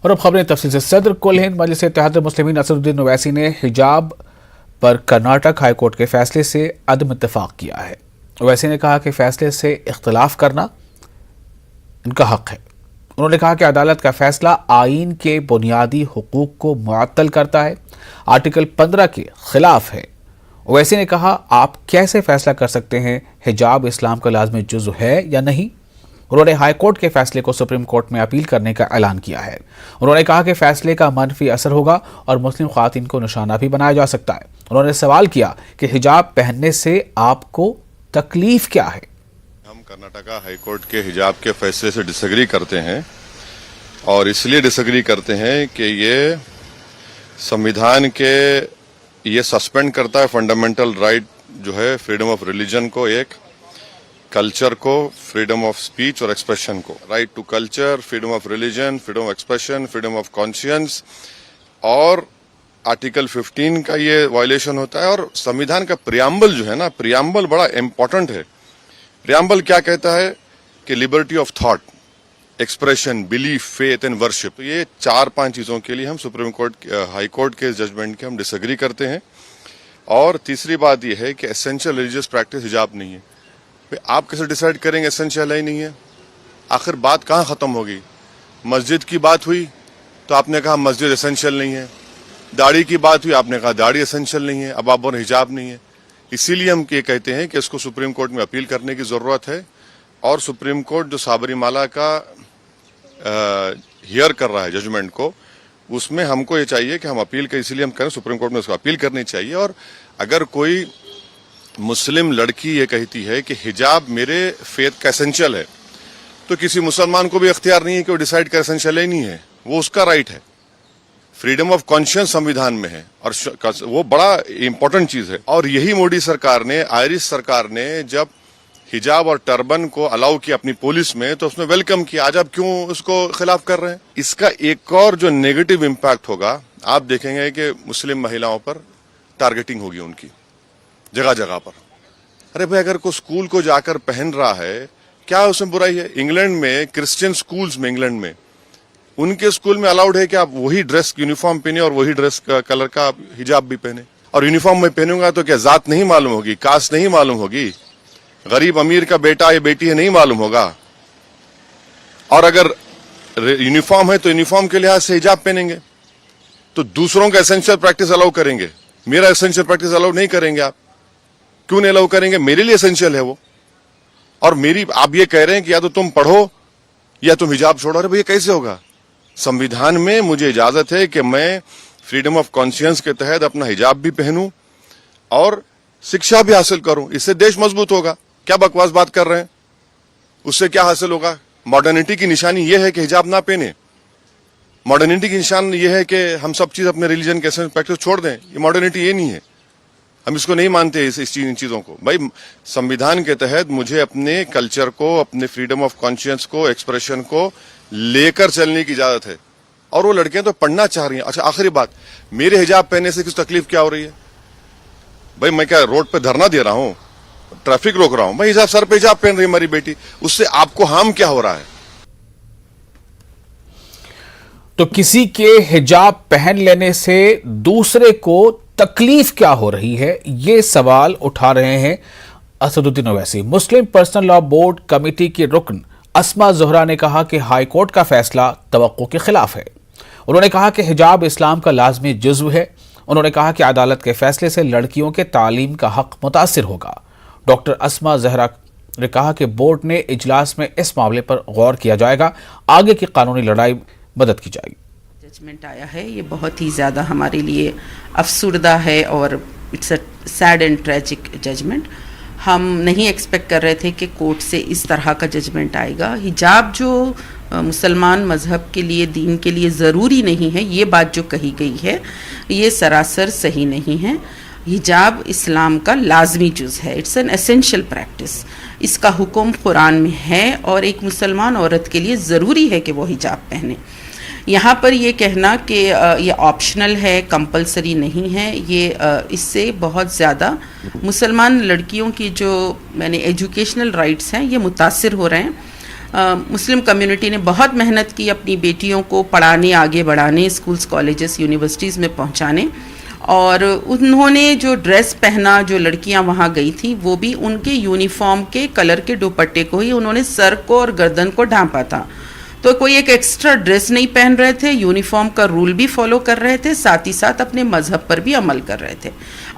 اور اب خبریں تفصیل سے۔ صدر کل ہند مجلس اتحاد المسلمین اسدالدین اویسی نے حجاب پر کرناٹک ہائی کورٹ کے فیصلے سے عدم اتفاق کیا ہے۔ اویسی نے کہا کہ فیصلے سے اختلاف کرنا ان کا حق ہے۔ انہوں نے کہا کہ عدالت کا فیصلہ آئین کے بنیادی حقوق کو معطل کرتا ہے، آرٹیکل 15 کے خلاف ہے۔ اویسی نے کہا، آپ کیسے فیصلہ کر سکتے ہیں حجاب اسلام کا لازمی جزو ہے یا نہیں؟ انہوں نے ہائی کورٹ کے فیصلے کو سپریم کورٹ میں اپیل کرنے کا اعلان کیا ہے۔ انہوں نے کہا کہ فیصلے کا منفی اثر ہوگا اور مسلم خواتین کو نشانہ بھی بنایا جا سکتا ہے۔ انہوں نے سوال کیا کہ حجاب پہننے سے آپ کو تکلیف کیا ہے؟ ہم کرناٹکا ہائی کورٹ کے حجاب کے فیصلے سے ڈس ایگری کرتے ہیں، اور اس لیے ڈس ایگری کرتے ہیں کہ یہ سمویدھان کے یہ سسپینڈ کرتا ہے فنڈامنٹل رائٹ جو ہے فریڈم آف ریلیجن کو، ایک کلچر کو، فریڈم آف اسپیچ اور ایکسپریشن کو، right to culture, freedom of religion, freedom of expression, freedom of conscience, اور آرٹیکل 15 کا یہ وائلیشن ہوتا ہے۔ اور سمویدھان کا پریامبل جو ہے نا، پریامبل بڑا امپورٹنٹ ہے۔ پریامبل کیا کہتا ہے کہ Liberty of thought, expression, belief, faith and worship, یہ 4-5 چیزوں کے لیے ہم سپریم کورٹ ہائی کورٹ کے ججمنٹ کے ہم ڈس ایگری کرتے ہیں۔ اور تیسری بات یہ ہے کہ اسینشیل ریلیجیس پریکٹس حجاب نہیں ہے۔ آپ کیسے ڈیسائیڈ کریں گے اسینشیل ہے ہی نہیں ہے؟ آخر بات کہاں ختم ہوگی؟ مسجد کی بات ہوئی تو آپ نے کہا مسجد اسینشیل نہیں ہے، داڑھی کی بات ہوئی آپ نے کہا داڑھی اسینشیل نہیں ہے، اب آپ بولیں حجاب نہیں ہے۔ اسی لیے ہم یہ کہتے ہیں کہ اس کو سپریم کورٹ میں اپیل کرنے کی ضرورت ہے، اور سپریم کورٹ جو سابری مالا کا ہیئر کر رہا ہے ججمنٹ کو، اس میں ہم کو یہ چاہیے کہ ہم اپیل کریں، اسی لیے ہم کریں سپریم کورٹ میں اس کو اپیل کرنی چاہیے۔ اور اگر کوئی مسلم لڑکی یہ کہتی ہے کہ حجاب میرے فیتھ کا اسینشیل ہے، تو کسی مسلمان کو بھی اختیار نہیں ہے کہ وہ ڈیسائیڈ کر اسینشیل ہی نہیں ہے، وہ اس کا رائٹ ہے۔ فریڈم آف کانشینس سمویدھان میں ہے، اور وہ بڑا امپورٹنٹ چیز ہے۔ اور یہی موڈی سرکار نے، آئرش سرکار نے جب حجاب اور ٹربن کو الاؤ کیا اپنی پولیس میں، تو اس میں ویلکم کیا۔ آج آپ کیوں اس کو خلاف کر رہے ہیں؟ اس کا ایک اور جو نیگیٹو امپیکٹ ہوگا، آپ دیکھیں گے کہ مسلم مہیلاؤں پر ٹارگیٹنگ ہوگی ان کی جگہ جگہ پر۔ ارے بھائی، اگر کوئی اسکول کو جا کر پہن رہا ہے، کیا اس میں برائی ہے؟ انگلینڈ میں کرسچین سکولز میں، انگلینڈ میں ان کے اسکول میں الاؤڈ ہے کہ آپ وہی ڈریس یونیفارم پہنے اور وہی ڈریس کا کلر کا حجاب بھی پہنے۔ اور یونیفارم میں پہنوں گا تو کیا ذات نہیں معلوم ہوگی، کاسٹ نہیں معلوم ہوگی، غریب امیر کا بیٹا یا بیٹی ہے نہیں معلوم ہوگا؟ اور اگر یونیفارم ہے تو یونیفارم کے لحاظ سے حجاب پہنیں گے، تو دوسروں کا اسینشیل پریکٹس الاؤ کریں گے، میرا اسینشیل پریکٹس الاؤ نہیں کریں گے۔ آپ کیوں نہیں الاؤ کریں گے؟ میرے لیے اسینشیل ہے وہ، اور میری آپ یہ کہہ رہے ہیں کہ یا تو تم پڑھو یا تم حجاب چھوڑو۔ ارے بھئی کیسے ہوگا؟ سمویدھان میں مجھے اجازت ہے کہ میں فریڈم آف کانشینس کے تحت اپنا حجاب بھی پہنوں اور شکشا بھی حاصل کروں، اس سے دیش مضبوط ہوگا۔ کیا بکواس بات کر رہے ہیں؟ اس سے کیا حاصل ہوگا؟ ماڈرنٹی کی نشانی یہ ہے کہ حجاب نہ پہنے، ماڈرنٹی کی نشان یہ ہے کہ ہم سب چیز اپنے ریلیجن کے پریکٹس چھوڑ دیں۔ یہ ماڈرنٹی یہ نہیں ہے، ہم اس کو نہیں مانتے ان چیزوں کو۔ بھائی سمویدھان کے تحت مجھے اپنے کلچر کو، اپنے فریڈم آف کانشینس کو، ایکسپریشن کو لے کر چلنے کی اجازت ہے، اور وہ لڑکیاں تو پڑھنا چاہ رہی ہیں۔ اچھا آخری بات، میرے حجاب پہننے سے کچھ تکلیف کیا ہو رہی ہے؟ بھائی میں کیا روڈ پہ دھرنا دے رہا ہوں، ٹریفک روک رہا ہوں؟ بھائی حجاب، سر پہ حجاب پہن رہی ہے ہماری بیٹی، اس سے آپ کو ہارم کیا ہو رہا ہے؟ تو کسی کے حجاب پہن لینے سے دوسرے کو تکلیف کیا ہو رہی ہے، یہ سوال اٹھا رہے ہیں اسدالدین اویسی۔ مسلم پرسنل لاء بورڈ کمیٹی کی رکن اسما زہرا نے کہا کہ ہائی کورٹ کا فیصلہ توقع کے خلاف ہے۔ انہوں نے کہا کہ حجاب اسلام کا لازمی جزو ہے۔ انہوں نے کہا کہ عدالت کے فیصلے سے لڑکیوں کے تعلیم کا حق متاثر ہوگا۔ ڈاکٹر اسما زہرا نے کہا کہ بورڈ نے اجلاس میں اس معاملے پر غور کیا جائے گا، آگے کی قانونی لڑائی مدد کی جائے گی۔ ججمنٹ آیا ہے، یہ بہت ہی زیادہ ہمارے لیے افسردہ ہے، اور it's a sad and tragic judgement. ہم نہیں ایکسپیکٹ کر رہے تھے کہ کورٹ سے اس طرح کا ججمنٹ آئے گا۔ حجاب جو مسلمان مذہب کے لیے، دین کے لیے ضروری نہیں ہے، یہ بات جو کہی گئی ہے یہ سراسر صحیح نہیں ہے۔ حجاب اسلام کا لازمی جز ہے، اٹس این ایسینشیل پریکٹس، اس کا حکم قرآن میں ہے، اور ایک مسلمان عورت کے لیے ضروری ہے کہ وہ حجاب پہنے۔ یہاں پر یہ کہنا کہ یہ آپشنل ہے، کمپلسری نہیں ہے، یہ اس سے بہت زیادہ مسلمان لڑکیوں کی جو ایجوکیشنل رائٹس ہیں یہ متاثر ہو رہے ہیں۔ مسلم کمیونٹی نے بہت محنت کی اپنی بیٹیوں کو پڑھانے، آگے بڑھانے، اسکولز، کالجز، یونیورسٹیز میں پہنچانے، اور انہوں نے جو ڈریس پہنا، جو لڑکیاں وہاں گئی تھیں، وہ بھی ان کے یونیفارم کے کلر کے دوپٹے کو ہی انہوں نے سر کو اور گردن کو ڈھانپا تھا. تو کوئی ایک ایکسٹرا ڈریس نہیں پہن رہے تھے، یونیفارم کا رول بھی فالو کر رہے تھے، ساتھ ہی ساتھ اپنے مذہب پر بھی عمل کر رہے تھے.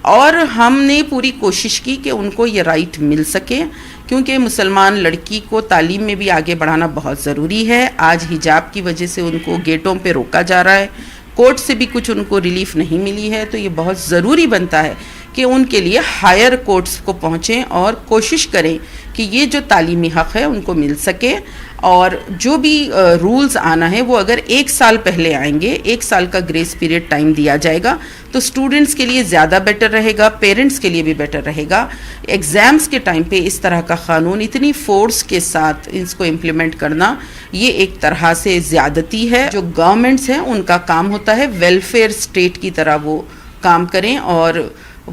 اور ہم نے پوری کوشش کی کہ ان کو یہ رائٹ مل سکے، کیونکہ مسلمان لڑکی کو تعلیم میں بھی آگے بڑھانا بہت ضروری ہے. آج حجاب کی وجہ سے ان کو گیٹوں پہ روکا جا رہا ہے، کورٹ سے بھی کچھ ان کو ریلیف نہیں ملی ہے. تو یہ بہت ضروری بنتا ہے کہ ان کے لیے ہائر کورٹس کو پہنچیں اور کوشش کریں کہ یہ جو تعلیمی حق ہے ان کو مل سکے. اور جو بھی رولز آنا ہے وہ اگر 1 سال پہلے آئیں گے، 1 سال کا گریس پیریڈ ٹائم دیا جائے گا، تو اسٹوڈنٹس کے لیے زیادہ بیٹر رہے گا، پیرنٹس کے لیے بھی بیٹر رہے گا. ایگزامس کے ٹائم پہ اس طرح کا قانون اتنی فورس کے ساتھ اس کو امپلیمنٹ کرنا، یہ ایک طرح سے زیادتی ہے. جو گورنمنٹس ہیں ان کا کام ہوتا ہے ویلفیئر اسٹیٹ کی طرح وہ کام کریں، اور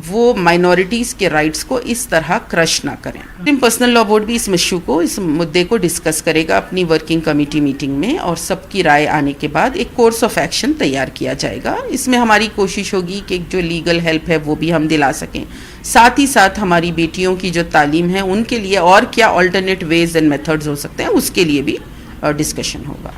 وہ مائنورٹیز کے رائٹس کو اس طرح کرش نہ کریں. پرسنل لا بورڈ بھی اس ایشو کو، اس مدعے کو ڈسکس کرے گا اپنی ورکنگ کمیٹی میٹنگ میں، اور سب کی رائے آنے کے بعد ایک کورس آف ایکشن تیار کیا جائے گا. اس میں ہماری کوشش ہوگی کہ جو لیگل ہیلپ ہے وہ بھی ہم دلا سکیں، ساتھ ہی ساتھ ہماری بیٹیوں کی جو تعلیم ہے ان کے لیے اور کیا آلٹرنیٹ ویز اینڈ میتھڈز ہو سکتے ہیں، اس کے لیے بھی ڈسکشن ہوگا.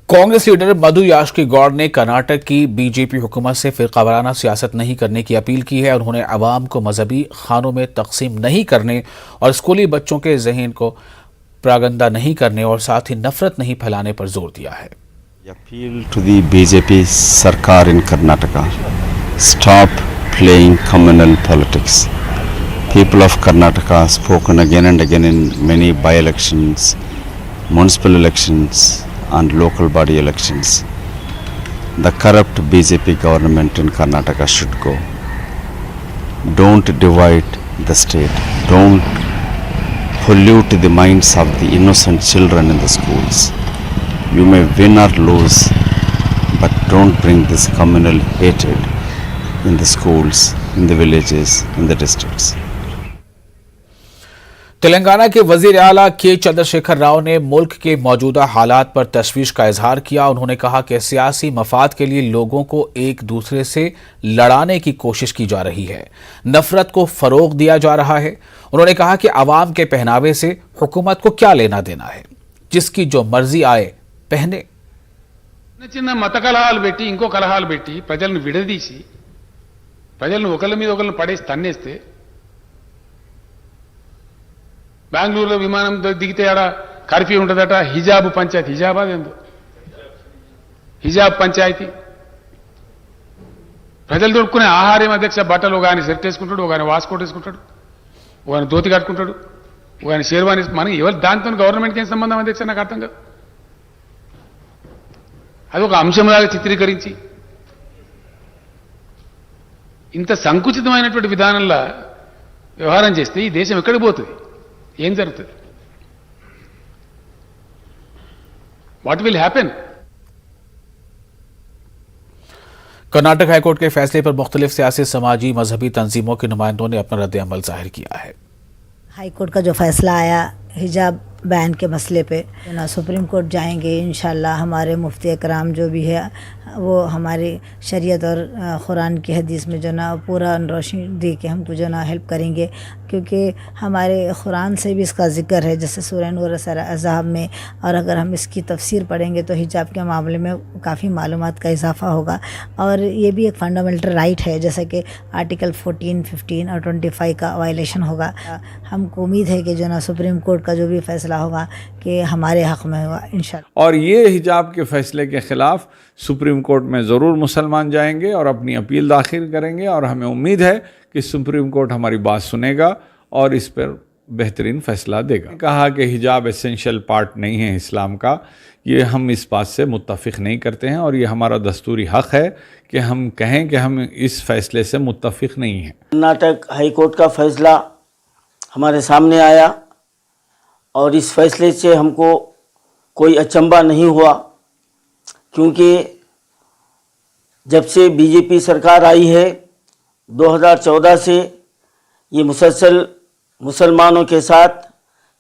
کانگریس لیڈر مدھو یاشکی گوڑ نے کرناٹک کی بی جے پی حکومت سے فرقہ وارانہ سیاست نہیں کرنے کی اپیل کی ہے. انہوں نے عوام کو مذہبی خانوں میں تقسیم نہیں کرنے اور اسکولی بچوں کے ذہن کو پراگندہ نہیں کرنے اور ساتھ ہی نفرت نہیں پھیلانے پر زور دیا ہے. Appeal to the BJP Sarkar in Karnataka. Stop playing communal politics. People of Karnataka have spoken again and again in many by-elections, municipal elections and local body elections. The corrupt BJP government in Karnataka should go. Don't divide the state. Don't pollute the minds of the innocent children in the schools. You may win or lose, but don't bring this communal hatred in the schools, in the villages, in the districts. Telangana کے وزیر اعلیٰ کے چندر شیکھر راؤ نے ملک کے موجودہ حالات پر تشویش کا اظہار کیا. انہوں نے کہا کہ سیاسی مفاد کے لیے لوگوں کو ایک دوسرے سے لڑانے کی کوشش کی جا رہی ہے، نفرت کو فروغ دیا جا رہا ہے. انہوں نے کہا کہ عوام کے پہناوے سے حکومت کو کیا لینا دینا ہے، جس کی جو مرضی آئے پہنے. చిన్న మత కలహాలు పెట్టి ఇంకో కలహాలు పెట్టి ప్రజలను విడదీసి ప్రజలను ఒకళ్ళ మీద ఒకళ్ళని పడేసి తన్నేస్తే, బెంగళూరులో విమానం దిగితే ఆడ కర్ఫ్యూ ఉంటుందట, హిజాబ్ పంచాయతీ, హిజాబ్ అదేందో హిజాబ్ పంచాయతీ. ప్రజలు దొరుకునే ఆహారం అధ్యక్ష, బట్టలు ఒక ఆయన షర్ట్ వేసుకుంటాడు, ఒక ఆయన వాస్కోట్ వేసుకుంటాడు, ఒక ఆయన ధోతి కట్టుకుంటాడు, ఒక ఆయన షేర్వాణి. మనకి ఎవరు దాంతో గవర్నమెంట్కి ఏం సంబంధం అధ్యక్ష, నాకు అర్థం కాదు. అది ఒక అంశంలాగా చిత్రీకరించి ఇంత సంకుచితమైనటువంటి విధానంలో వ్యవహారం చేస్తే ఈ దేశం ఎక్కడికి పోతుంది, ఏం జరుగుతుంది, what will happen? Karnataka high court کے فیصلے پر مختلف سیاسی، سماجی، مذہبی تنظیموں کے نمائندوں نے اپنا رد عمل ظاہر کیا ہے. ہائی کورٹ کا جو فیصلہ آیا حجاب بین کے مسئلے پہ، سپریم کورٹ جائیں گے انشاءاللہ. ہمارے مفتی اکرام جو بھی ہے وہ ہماری شریعت اور قرآن کی حدیث میں جو نا پورا روشنی دے کے ہم کو جو نا ہیلپ کریں گے، کیونکہ ہمارے قرآن سے بھی اس کا ذکر ہے، جیسے سورہ نور، سورہ احزاب میں. اور اگر ہم اس کی تفسیر پڑھیں گے تو حجاب کے معاملے میں کافی معلومات کا اضافہ ہوگا. اور یہ بھی ایک فنڈامنٹل رائٹ ہے، جیسا کہ آرٹیکل 14، 15 اور 25 کا وائلیشن ہوگا. ہم کو امید ہے کہ جو نا سپریم کورٹ کا جو بھی فیصلہ ہوگا کہ ہمارے حق میں ہوگا انشاءاللہ. اور یہ حجاب کے فیصلے کے خلاف سپریم کورٹ میں ضرور مسلمان جائیں گے اور اپنی اپیل داخل کریں گے، اور ہمیں امید ہے کہ سپریم کورٹ ہماری بات سنے گا اور اس پر بہترین فیصلہ دے گا. کہا کہ حجاب ایسنشل پارٹ نہیں ہے اسلام کا، یہ ہم اس بات سے متفق نہیں کرتے ہیں، اور یہ ہمارا دستوری حق ہے کہ ہم کہیں کہ ہم اس فیصلے سے متفق نہیں ہیں. کرناٹک ہائی کورٹ کا فیصلہ ہمارے سامنے آیا اور اس فیصلے سے ہم کو کوئی اچنبھا نہیں ہوا، کیونکہ جب سے بی جے پی سرکار آئی ہے 2014 سے یہ مسلسل مسلمانوں کے ساتھ